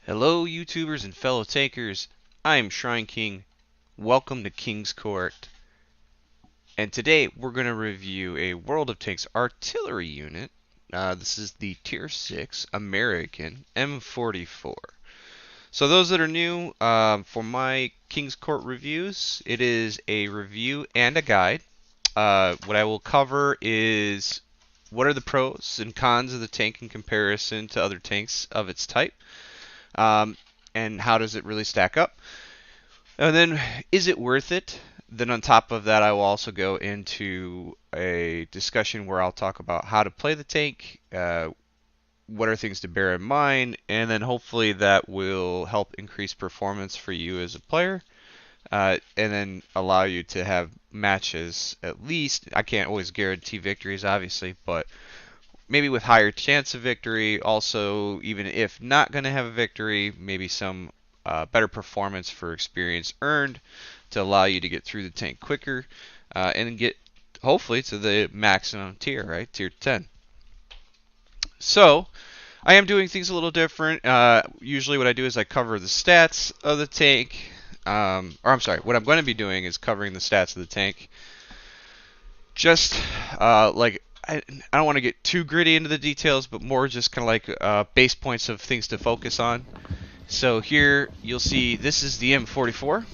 Hello, YouTubers and fellow takers. I'm Shrine King. Welcome to King's Court. And today we're going to review a World of Tanks artillery unit. This is the Tier 6 American M44. So those that are new, for my King's Court reviews, it is a review and a guide. What I will cover is what are the pros and cons of the tank in comparison to other tanks of its type. Um, and how does it really stack up? And then, is it worth it? Then on top of that, I will also go into a discussion where I'll talk about how to play the tank, what are things to bear in mind, and then hopefully that will help increase performance for you as a player, and then allow you to have matches at least. I can't always guarantee victories, obviously, but maybe with higher chance of victory. Also, even if not going to have a victory, maybe some better performance for experience earned to allow you to get through the tank quicker and get hopefully to the maximum tier, right? Tier 10. So, I am doing things a little different. Usually what I do is I cover the stats of the tank. Or I'm sorry, what I'm going to be doing is covering the stats of the tank. Just like I don't want to get too gritty into the details, but more just kind of like base points of things to focus on. So here you'll see this is the M44,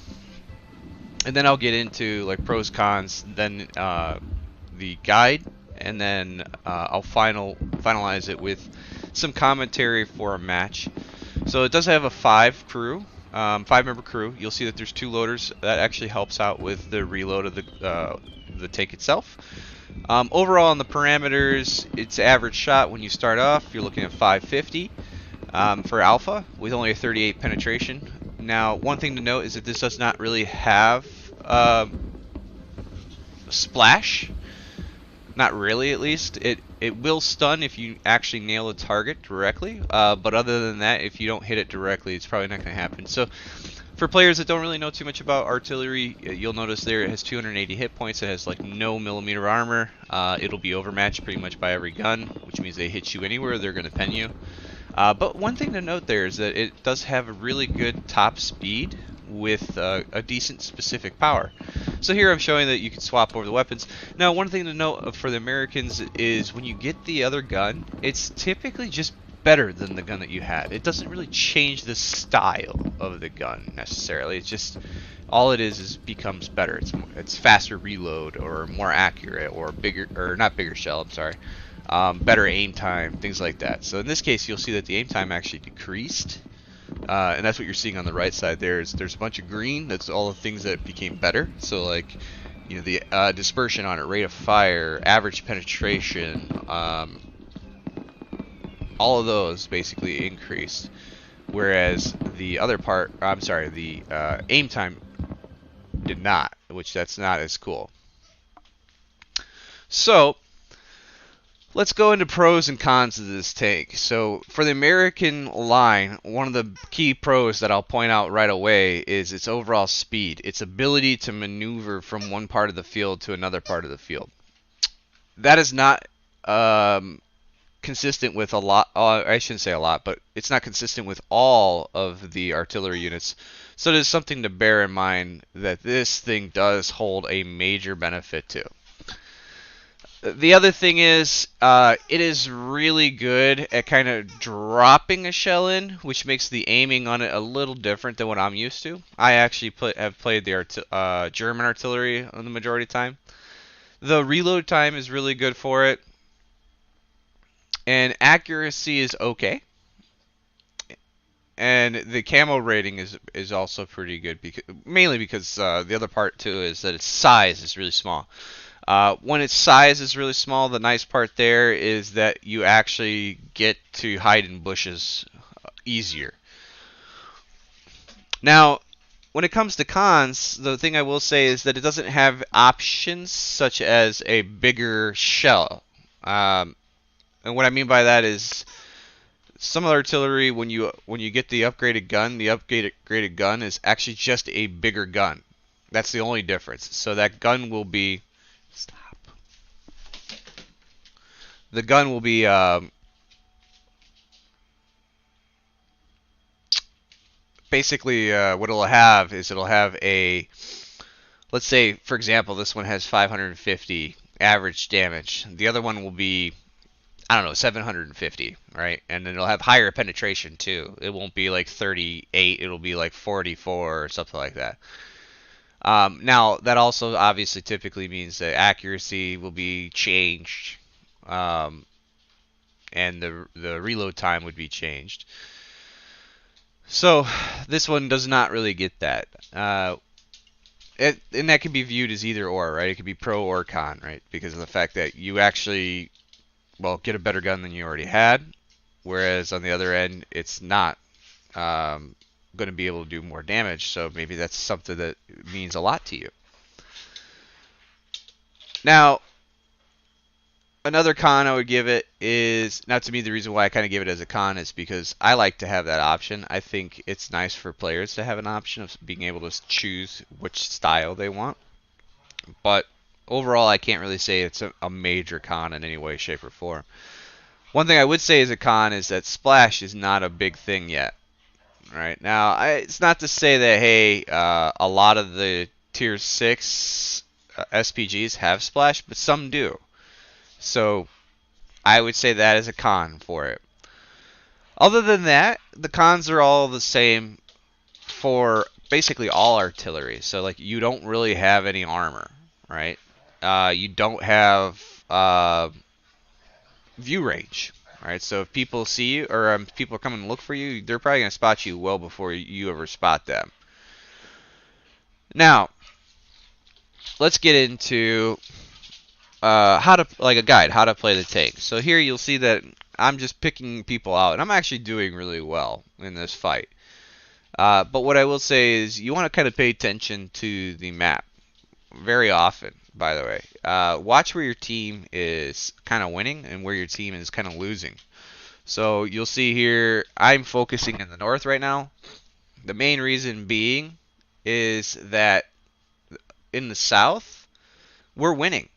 and then I'll get into like pros, cons, then the guide, and then I'll finalize it with some commentary for a match. So it does have a 5-member crew. You'll see that there's 2 loaders. That actually helps out with the reload of the tank itself. Overall on the parameters, it's average shot when you start off. You're looking at 550 for alpha with only a 38 penetration. Now, one thing to note is that this does not really have splash. Not really, at least. It will stun if you actually nail a target directly, but other than that, if you don't hit it directly, it's probably not going to happen. So, for players that don't really know too much about artillery, you'll notice there it has 280 hit points. It has like no millimeter armor. It'll be overmatched pretty much by every gun, which means they hit you anywhere, they're going to pen you. But one thing to note there is that it does have a really good top speed with a decent specific power. So here I'm showing that you can swap over the weapons. Now, one thing to note for the Americans is when you get the other gun, it's typically just better than the gun that you had. It doesn't really change the style of the gun necessarily. It's just all it is becomes better. It's faster reload or more accurate or bigger, or not bigger shell, I'm sorry. Better aim time, things like that. So in this case, you'll see that the aim time actually decreased. And that's what you're seeing on the right side there. There's a bunch of green. That's all the things that became better. So like, you know, the dispersion on it, rate of fire, average penetration, all of those basically increased. Whereas the other part, I'm sorry, the aim time did not, which that's not as cool. So let's go into pros and cons of this tank. So for the American line, one of the key pros that I'll point out right away is its overall speed, its ability to maneuver from one part of the field to another part of the field. That is not consistent with a lot, I shouldn't say a lot, but it's not consistent with all of the artillery units. So there's something to bear in mind that this thing does hold a major benefit to. The other thing is, it is really good at kind of dropping a shell in, which makes the aiming on it a little different than what I'm used to. I actually have played the German artillery on the majority of the time. The reload time is really good for it, and accuracy is okay. And the camo rating is also pretty good, mainly because the other part too is that its size is really small. When its size is really small, the nice part there is that you actually get to hide in bushes easier. Now, when it comes to cons, the thing I will say is that it doesn't have options such as a bigger shell. And what I mean by that is some of the artillery, when you get the upgraded gun is actually just a bigger gun. That's the only difference. So that gun will be the gun will be basically what it'll have is it'll have a, let's say for example this one has 550 average damage. The other one will be, I don't know, 750, right? And then it'll have higher penetration too. It won't be like 38, it'll be like 44 or something like that. Now that also obviously typically means that accuracy will be changed, um, and the reload time would be changed. So this one does not really get that. And that can be viewed as either or, right? It could be pro or con, right? Because of the fact that you actually, well, get a better gun than you already had, whereas on the other end, it's not going to be able to do more damage. So maybe that's something that means a lot to you. Now, another con I would give it is, now to me the reason why I kind of give it as a con is because I like to have that option. I think it's nice for players to have an option of being able to choose which style they want. But overall, I can't really say it's a major con in any way, shape, or form. One thing I would say is a con is that splash is not a big thing yet. Right now, it's not to say that, hey, a lot of the tier 6 SPGs have splash, but some do. So I would say that is a con for it. Other than that, the cons are all the same for basically all artillery. So like you don't really have any armor, right? You don't have view range, right? So if people see you or people are coming to look for you, they're probably going to spot you well before you ever spot them. Now, let's get into how to, like a guide, how to play the tank. So here you'll see that I'm just picking people out, and I'm actually doing really well in this fight. But what I will say is you want to kind of pay attention to the map very often, by the way. Watch where your team is kind of winning and where your team is kind of losing. So you'll see here I'm focusing in the north right now. The main reason being is that in the south, we're winning.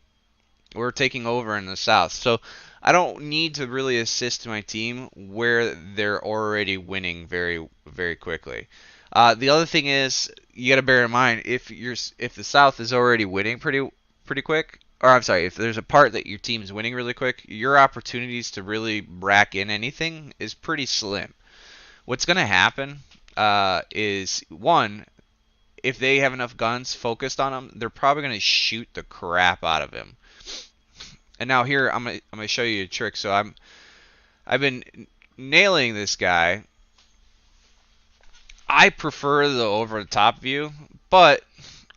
We're taking over in the south. So I don't need to really assist my team where they're already winning very, very quickly. The other thing is you got to bear in mind if the south is already winning pretty quick, or I'm sorry, if there's a part that your team's winning really quick, your opportunities to really rack in anything is pretty slim. What's going to happen is one, if they have enough guns focused on him, they're probably going to shoot the crap out of him. And now here I'm gonna show you a trick. So I've been nailing this guy. I prefer the over the top view, but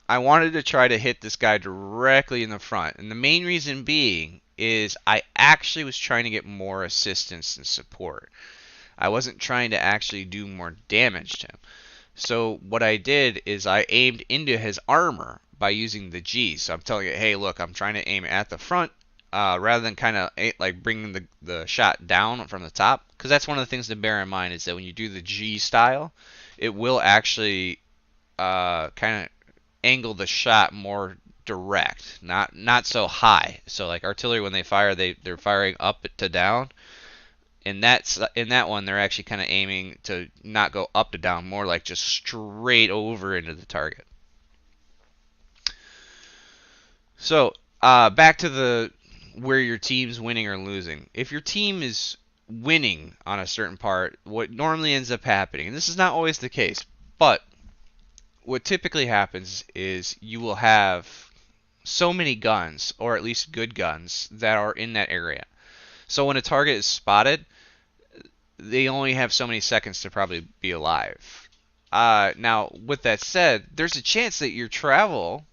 I wanted to try to hit this guy directly in the front. And the main reason being is I actually was trying to get more assistance and support. I wasn't trying to actually do more damage to him. So what I did is I aimed into his armor by using the G. So I'm telling it, hey, look, I'm trying to aim at the front rather than kind of like bringing the shot down from the top. Because that's one of the things to bear in mind is that when you do the G style, it will actually kind of angle the shot more direct, not so high. So like artillery, when they fire, they're firing up to down. In that one, they're actually kind of aiming to not go up to down, more like just straight over into the target. So back to where your team's winning or losing. If your team is winning on a certain part, what normally ends up happening, and this is not always the case, but what typically happens is you will have so many guns, or at least good guns, that are in that area. So when a target is spotted, they only have so many seconds to probably be alive. Now, with that said, there's a chance that your travel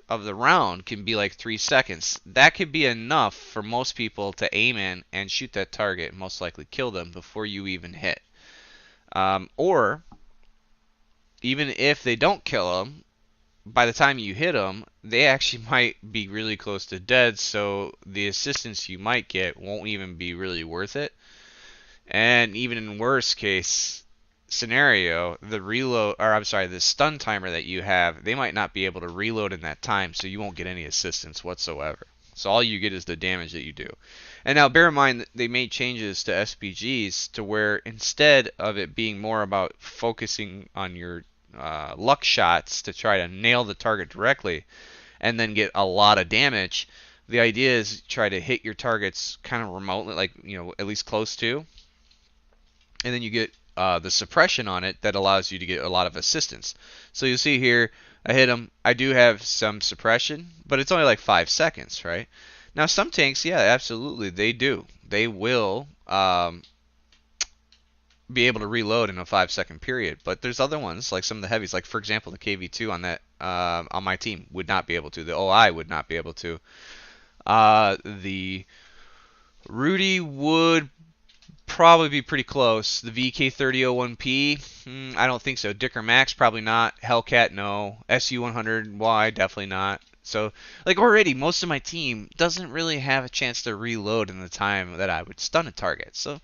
of the round can be like 3 seconds. That could be enough for most people to aim in and shoot that target and most likely kill them before you even hit. Or, even if they don't kill them, by the time you hit them, they actually might be really close to dead, so the assistance you might get won't even be really worth it. And even in worst case scenario, the stun timer that you have, they might not be able to reload in that time, so you won't get any assistance whatsoever. So all you get is the damage that you do. And now bear in mind that they made changes to SPGs to where instead of it being more about focusing on your luck shots to try to nail the target directly and then get a lot of damage, the idea is try to hit your targets kind of remotely, like, at least close to, and then you get the suppression on it that allows you to get a lot of assistance. So you'll see here, I hit him. I do have some suppression, but it's only like 5 seconds, right? Now some tanks, yeah, absolutely, they do. They will be able to reload in a 5-second period. But there's other ones, like some of the heavies, like for example the KV2 on that on my team would not be able to. The OI would not be able to. The Rudy would probably be pretty close. The VK3001P, I don't think so. Dicker Max, probably not. Hellcat, no. SU100Y, definitely not. So, like already, most of my team doesn't really have a chance to reload in the time that I would stun a target. So,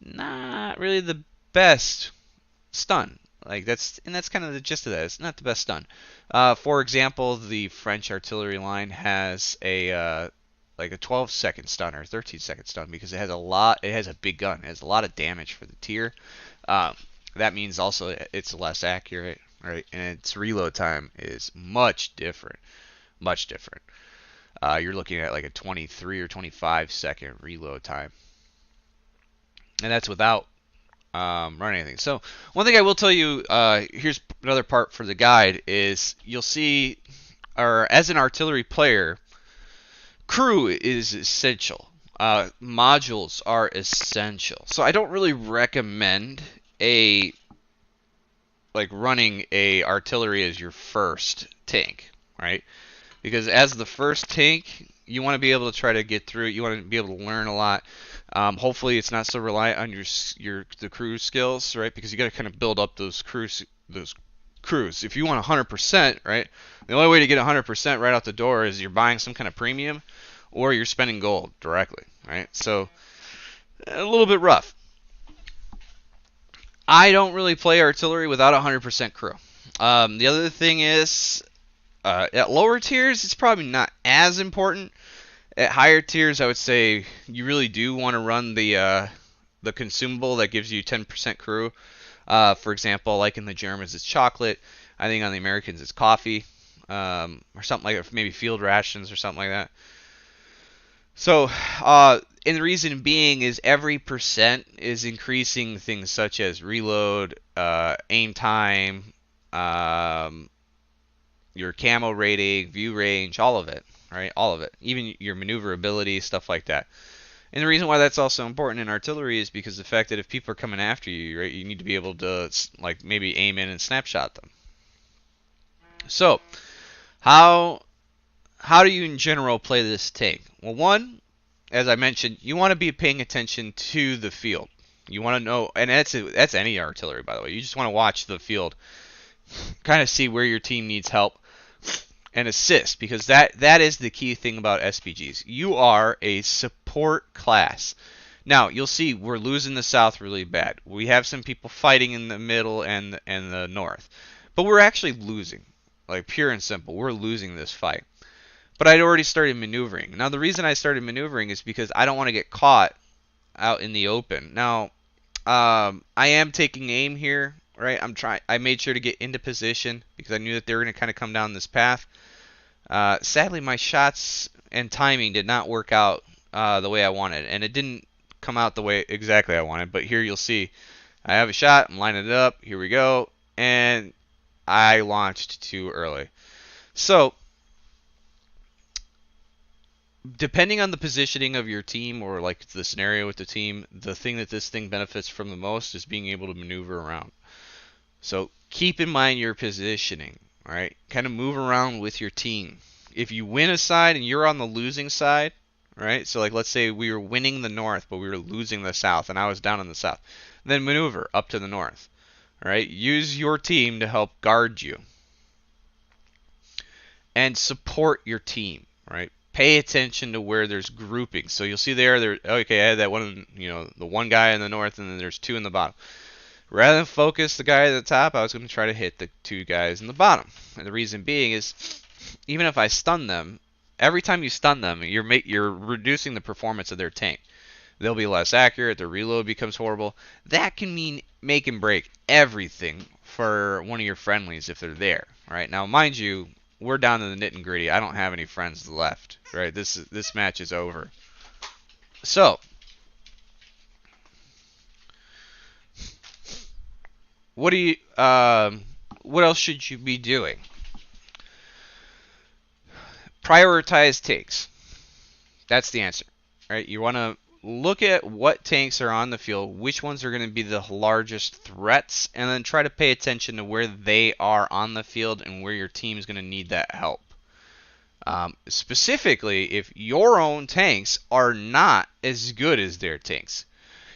not really the best stun. Like that's kind of the gist of that. It's not the best stun. For example, the French artillery line has a like a 12-second stun or 13-second stun because it has a lot. It has a big gun. It has a lot of damage for the tier. That means also it's less accurate, right? And its reload time is much different. Much different. You're looking at like a 23 or 25-second reload time, and that's without running anything. So one thing I will tell you, here's another part for the guide, is you'll see, or as an artillery player, crew is essential. Modules are essential. So I don't really recommend running a artillery as your first tank, right? Because as the first tank, you want to be able to try to get through it. You want to be able to learn a lot. Hopefully, it's not so reliant on the crew skills, right? Because you got to kind of build up those crews. If you want 100%, right? The only way to get 100% right out the door is you're buying some kind of premium, or you're spending gold directly, right? So a little bit rough. I don't really play artillery without 100% crew. The other thing is, at lower tiers, it's probably not as important. At higher tiers, I would say you really do want to run the consumable that gives you 10% crew. For example, like in the Germans, it's chocolate. I think on the Americans, it's coffee, or something like that. Maybe field rations or something like that. So, and the reason being is every percent is increasing things such as reload, aim time, your camo rating, view range, all of it, right? All of it. Even your maneuverability, stuff like that. And the reason why that's also important in artillery is because the fact that if people are coming after you, right, you need to be able to like maybe aim in and snapshot them. So, how do you in general play this tank? Well, one, as I mentioned, you want to be paying attention to the field. You want to know, and that's any artillery, by the way. You just want to watch the field, kind of see where your team needs help, and assist, because that is the key thing about SPGs. You are a support class. Now, you'll see we're losing the south really bad. We have some people fighting in the middle and the north. But we're actually losing. Like, pure and simple. We're losing this fight. But I'd already started maneuvering. Now, the reason I started maneuvering is because I don't want to get caught out in the open. Now, I am taking aim here, right? I made sure to get into position because I knew that they were going to kind of come down this path. Sadly, my shots and timing did not work out the way I wanted, and it didn't come out the way exactly I wanted. But here you'll see I have a shot, I'm lining it up, here we go, and I launched too early. So, depending on the positioning of your team, or like the scenario with the team, the thing that this thing benefits from the most is being able to maneuver around. So keep in mind your positioning, right? Kind of move around with your team. If you win a side and you're on the losing side, right? So like let's say we were winning the north, but we were losing the south, and I was down in the south. Then maneuver up to the north, right? Use your team to help guard you. And support your team, right? Pay attention to where there's grouping. So you'll see there, okay, I had that one, the one guy in the north, and then there's two in the bottom. Rather than focus the guy at the top, I was going to try to hit the two guys in the bottom. And the reason being is, even if I stun them, every time you stun them, you're reducing the performance of their tank. They'll be less accurate. Their reload becomes horrible. That can mean make and break everything for one of your friendlies if they're there. Right now, mind you, we're down to the nit and gritty. I don't have any friends left. Right, this match is over. So, what do you? What else should you be doing? Prioritize takes. That's the answer. Right? You want to look at what tanks are on the field, which ones are going to be the largest threats, and then try to pay attention to where they are on the field and where your team is going to need that help. Specifically, if your own tanks are not as good as their tanks.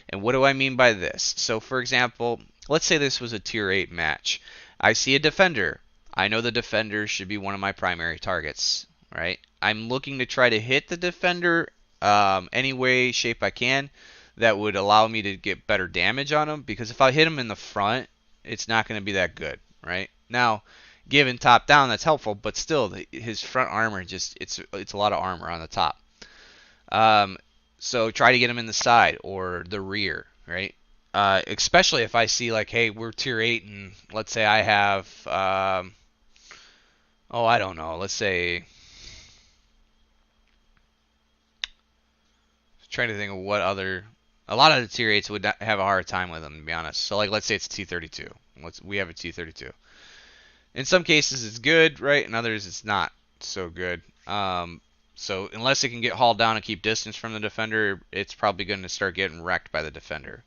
And what do I mean by this? So, for example, let's say this was a tier 8 match. I see a defender. I know the defender should be one of my primary targets, right? I'm looking to try to hit the defender any way, shape I can that would allow me to get better damage on him, because if I hit him in the front, it's not going to be that good, right? Now, given top down, that's helpful, but still, his front armor it's a lot of armor on the top. So try to get him in the side or the rear, right? Especially if I see like, hey, we're tier 8 and let's say I have, I don't know, let's say, trying to think of what other, a lot of the tier 8s would have a hard time with them, to be honest. So like, let's say it's T32. We have a T32. In some cases it's good, right? In others it's not so good. So unless it can get hauled down and keep distance from the defender, it's probably going to start getting wrecked by the defender.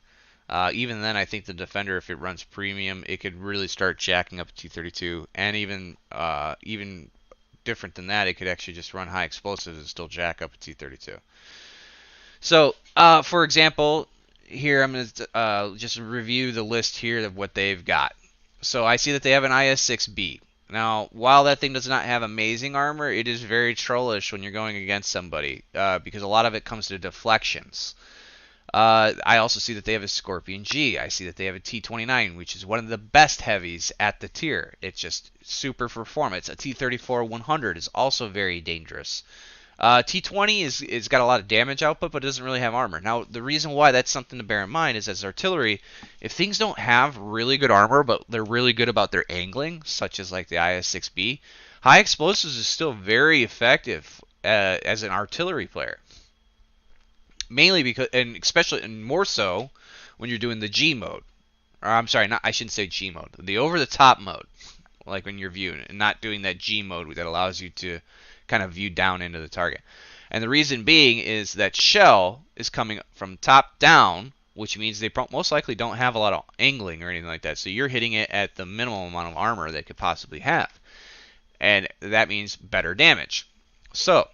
Even then, I think the defender, if it runs premium, it could really start jacking up a T32. And even different than that, it could actually just run high explosives and still jack up a T32. So, for example, here I'm going to just review the list here of what they've got. So I see that they have an IS-6B. Now, while that thing does not have amazing armor, it is very trollish when you're going against somebody, because a lot of it comes to deflections. I also see that they have a Scorpion G. I see that they have a T29, which is one of the best heavies at the tier. It's just super performance. A T34-100 is also very dangerous. T20 is got a lot of damage output, but it doesn't really have armor. Now, the reason why that's something to bear in mind is, as artillery, if things don't have really good armor, but they're really good about their angling, such as like the IS-6B, high explosives is still very effective as an artillery player. Mainly because, and especially, and more so, when you're doing the G mode. Or I'm sorry, I shouldn't say G mode. The over-the-top mode, like when you're viewing, and not doing that G mode that allows you to kind of view down into the target. And the reason being is that shell is coming from top down, which means they most likely don't have a lot of angling or anything like that. So you're hitting it at the minimum amount of armor they could possibly have. And that means better damage. So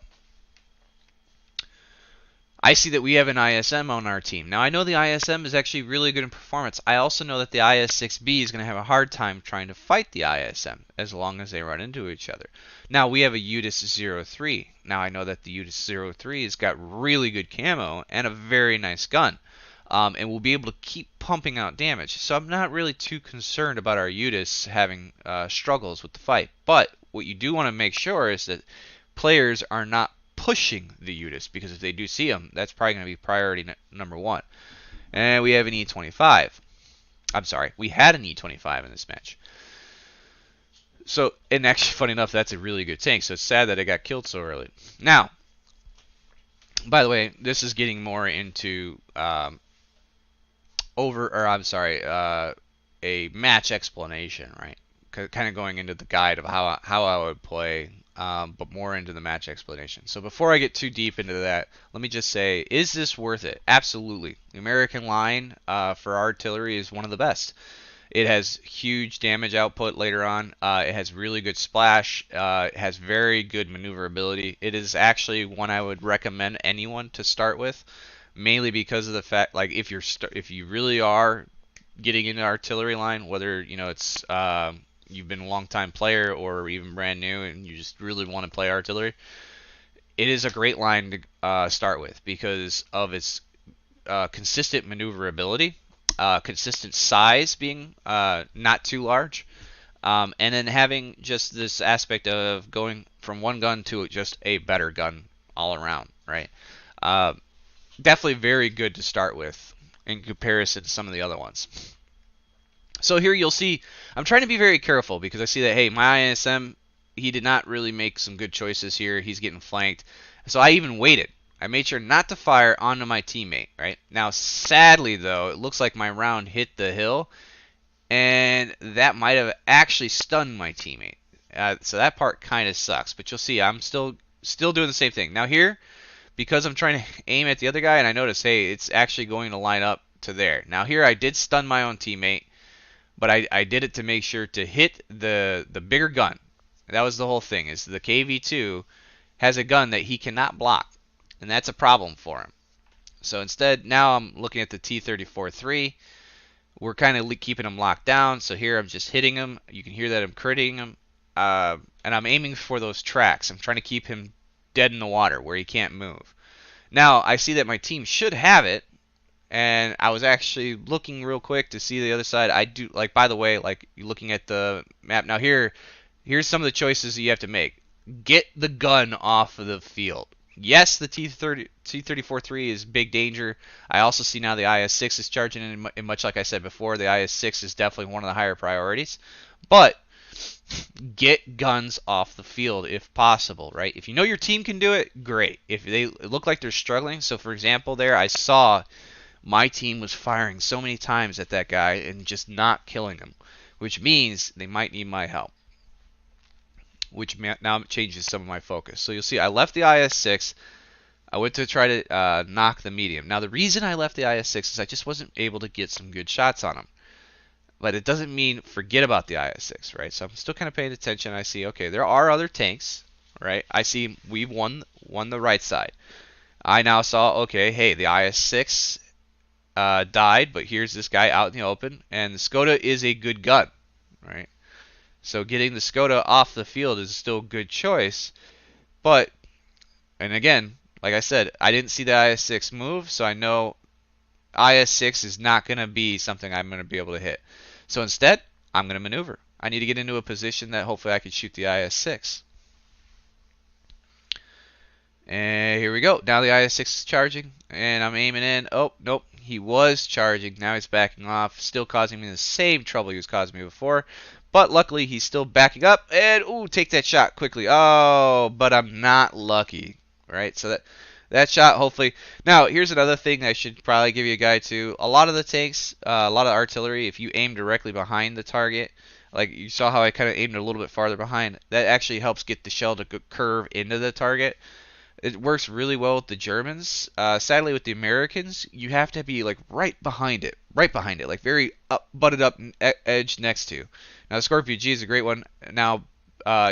I see that we have an ISM on our team. Now, I know the ISM is actually really good in performance. I also know that the IS-6B is going to have a hard time trying to fight the ISM as long as they run into each other. Now, we have a UDIS-03. Now, I know that the UDIS-03 has got really good camo and a very nice gun. And we'll be able to keep pumping out damage. So I'm not really too concerned about our UDIS having struggles with the fight. But what you do want to make sure is that players are not pushing the UDIS, because if they do see them, that's probably going to be priority number one. And we have an E25. I'm sorry, we had an E25 in this match. So, and actually, funny enough, that's a really good tank, so it's sad that it got killed so early. Now, by the way, this is getting more into a match explanation, right? Kind of going into the guide of how I would play, but more into the match explanation. So before I get too deep into that, let me just say, is this worth it? Absolutely. The American line for artillery is one of the best. It has huge damage output later on. It has really good splash. It has very good maneuverability. It is actually one I would recommend anyone to start with, mainly because of the fact, like, if you really are getting into artillery line, whether it's you've been a long time player or even brand new and you just really want to play artillery, it is a great line to start with because of its consistent maneuverability, consistent size being not too large, and then having just this aspect of going from one gun to just a better gun all around, right? Uh, Definitely very good to start with in comparison to some of the other ones. So here you'll see, I'm trying to be very careful because I see that, hey, my ISM, he did not really make some good choices here. He's getting flanked. So I even waited. I made sure not to fire onto my teammate, right? Now, sadly, though, it looks like my round hit the hill, and that might have actually stunned my teammate. So that part kind of sucks, but you'll see I'm still doing the same thing. Now here, because I'm trying to aim at the other guy, and I notice, hey, it's actually going to line up to there. Now here I did stun my own teammate, but I did it to make sure to hit the bigger gun. That was the whole thing, is the KV2 has a gun that he cannot block, and that's a problem for him. So instead, now I'm looking at the T-34-3. We're kind of keeping him locked down, so here I'm just hitting him. You can hear that I'm critting him, and I'm aiming for those tracks. I'm trying to keep him dead in the water where he can't move. Now, I see that my team should have it, and I was actually looking real quick to see the other side. I do, like, by the way, like, looking at the map. Now here's some of the choices that you have to make. Get the gun off of the field. Yes, the T-34-3 is big danger. I also see now the IS-6 is charging in, and much like I said before, the IS-6 is definitely one of the higher priorities. But get guns off the field if possible, right? If you know your team can do it, great. If they look like they're struggling, so for example there, I saw my team was firing so many times at that guy and just not killing him, which means they might need my help, which now changes some of my focus. So you'll see I left the IS-6. I went to try to knock the medium. Now the reason I left the IS-6 is I just wasn't able to get some good shots on him. But it doesn't mean forget about the IS-6, right? So I'm still kind of paying attention. I see, okay, there are other tanks, right? I see we've won the right side. I now saw, okay, hey, the IS-6 died, but here's this guy out in the open, and the Skoda is a good gun, right? So getting the Skoda off the field is still a good choice, but, and again, like I said, I didn't see the IS-6 move, so I know IS-6 is not going to be something I'm going to be able to hit. So instead, I'm going to maneuver. I need to get into a position that hopefully I can shoot the IS-6. And here we go. Now the IS-6 is charging, and I'm aiming in. Oh, nope. He was charging. Now he's backing off, still causing me the same trouble he was causing me before. But luckily, he's still backing up. And, ooh, take that shot quickly. Oh, but I'm not lucky, right? So that shot, hopefully. Now, here's another thing I should probably give you a guide to. A lot of the tanks, a lot of artillery, if you aim directly behind the target, like you saw how I kind of aimed a little bit farther behind, that actually helps get the shell to curve into the target. It works really well with the Germans. Sadly, with the Americans, you have to be like right behind it, like very butted up edge next to. Now, the Scorpio G is a great one. Now,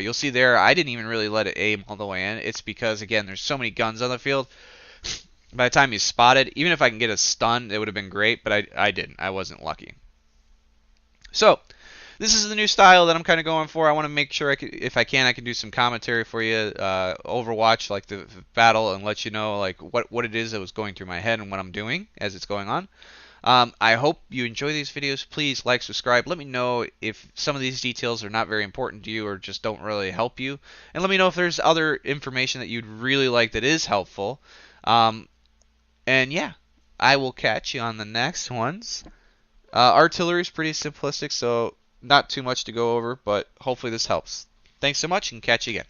you'll see there, I didn't even really let it aim all the way in. It's because, again, there's so many guns on the field. By the time you spot it, even if I can get a stun, it would have been great, but I didn't. I wasn't lucky. So, this is the new style that I'm kind of going for. I want to make sure, if I can do some commentary for you, Overwatch, like the battle, and let you know like what it is that was going through my head and what I'm doing as it's going on. I hope you enjoy these videos. Please like, subscribe. Let me know if some of these details are not very important to you or just don't really help you. And let me know if there's other information that you'd really like that is helpful. And yeah, I will catch you on the next ones. Artillery is pretty simplistic, so not too much to go over, but hopefully this helps. Thanks so much, and catch you again.